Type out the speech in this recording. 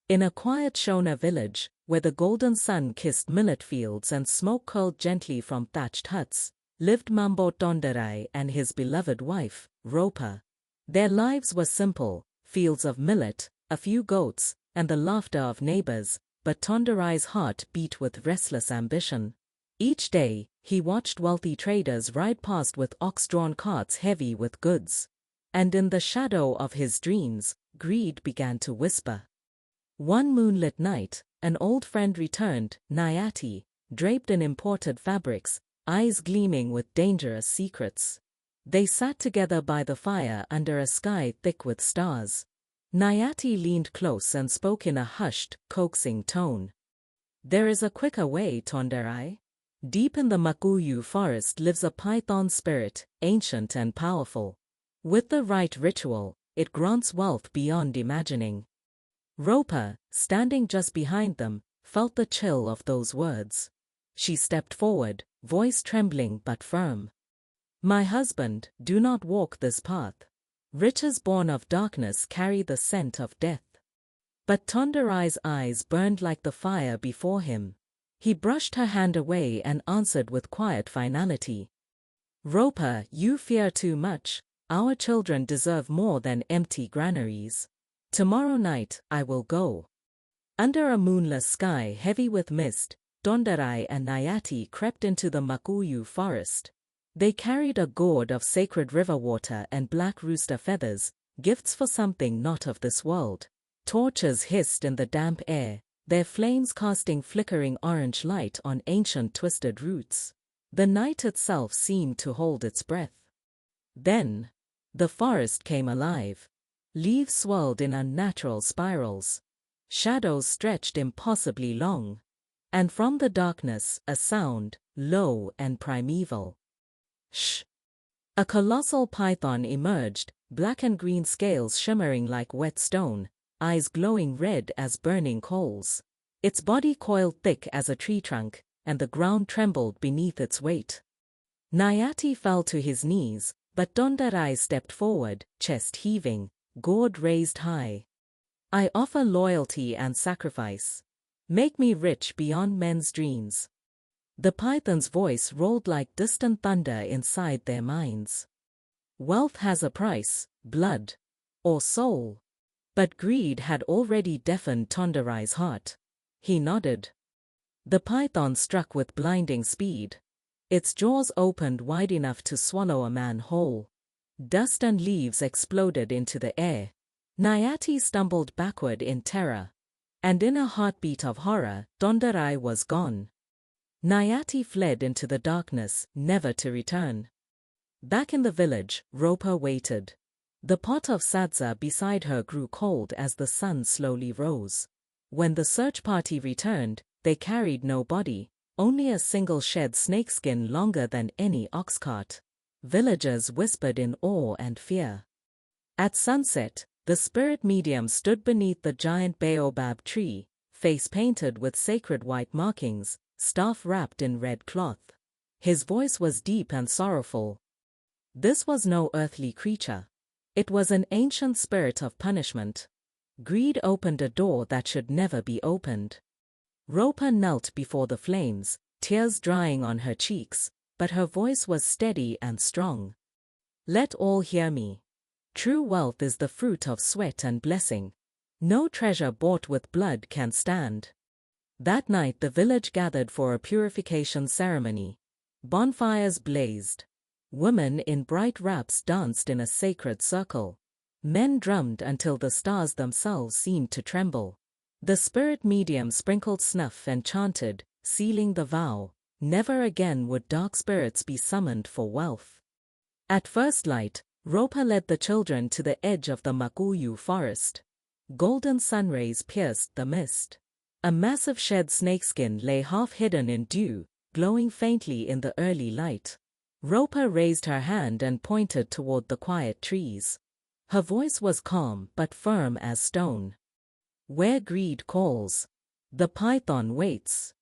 In a quiet Shona village, where the golden sun kissed millet fields and smoke curled gently from thatched huts, lived Mambo Tonderai and his beloved wife, Ropa. Their lives were simple, fields of millet, a few goats, and the laughter of neighbors, but Tonderai's heart beat with restless ambition. Each day, he watched wealthy traders ride past with ox-drawn carts heavy with goods. And in the shadow of his dreams, greed began to whisper. One moonlit night, an old friend returned, Nyati, draped in imported fabrics, eyes gleaming with dangerous secrets. They sat together by the fire under a sky thick with stars. Nyati leaned close and spoke in a hushed, coaxing tone. "There is a quicker way, Tonderai. Deep in the Makuyu forest lives a python spirit, ancient and powerful. With the right ritual, it grants wealth beyond imagining." Ropa, standing just behind them, felt the chill of those words. She stepped forward, voice trembling but firm. "My husband, do not walk this path. Riches born of darkness carry the scent of death." But Tonderai's eyes burned like the fire before him. He brushed her hand away and answered with quiet finality. "Ropa, you fear too much. Our children deserve more than empty granaries. Tomorrow night, I will go." Under a moonless sky heavy with mist, Tonderai and Nyati crept into the Makuyu forest. They carried a gourd of sacred river water and black rooster feathers, gifts for something not of this world. Torches hissed in the damp air, their flames casting flickering orange light on ancient twisted roots. The night itself seemed to hold its breath. Then, the forest came alive. Leaves swirled in unnatural spirals. Shadows stretched impossibly long. And from the darkness, a sound, low and primeval. Shh! A colossal python emerged, black and green scales shimmering like wet stone, eyes glowing red as burning coals. Its body coiled thick as a tree trunk, and the ground trembled beneath its weight. Nyati fell to his knees, but Tonderai stepped forward, chest heaving, gourd raised high. "I offer loyalty and sacrifice. Make me rich beyond men's dreams." The python's voice rolled like distant thunder inside their minds. Wealth has a price, blood, or soul. But greed had already deafened Tonderai's heart. He nodded. The python struck with blinding speed. Its jaws opened wide enough to swallow a man whole. Dust and leaves exploded into the air. Nyati stumbled backward in terror. And in a heartbeat of horror, Tonderai was gone. Nyati fled into the darkness, never to return. Back in the village, Ropa waited. The pot of sadza beside her grew cold as the sun slowly rose. When the search party returned, they carried no body, only a single shed snakeskin longer than any ox cart. Villagers whispered in awe and fear. At sunset, the spirit medium stood beneath the giant baobab tree, face painted with sacred white markings, staff wrapped in red cloth. His voice was deep and sorrowful. This was no earthly creature. It was an ancient spirit of punishment. Greed opened a door that should never be opened. Ropa knelt before the flames, tears drying on her cheeks, but her voice was steady and strong. "Let all hear me. True wealth is the fruit of sweat and blessing. No treasure bought with blood can stand." That night the village gathered for a purification ceremony. Bonfires blazed. Women in bright wraps danced in a sacred circle. Men drummed until the stars themselves seemed to tremble. The spirit medium sprinkled snuff and chanted, sealing the vow, never again would dark spirits be summoned for wealth. At first light, Ropa led the children to the edge of the Makuyu forest. Golden sunrays pierced the mist. A massive shed snakeskin lay half hidden in dew, glowing faintly in the early light. Ropa raised her hand and pointed toward the quiet trees. Her voice was calm but firm as stone. "Where greed calls, the python waits."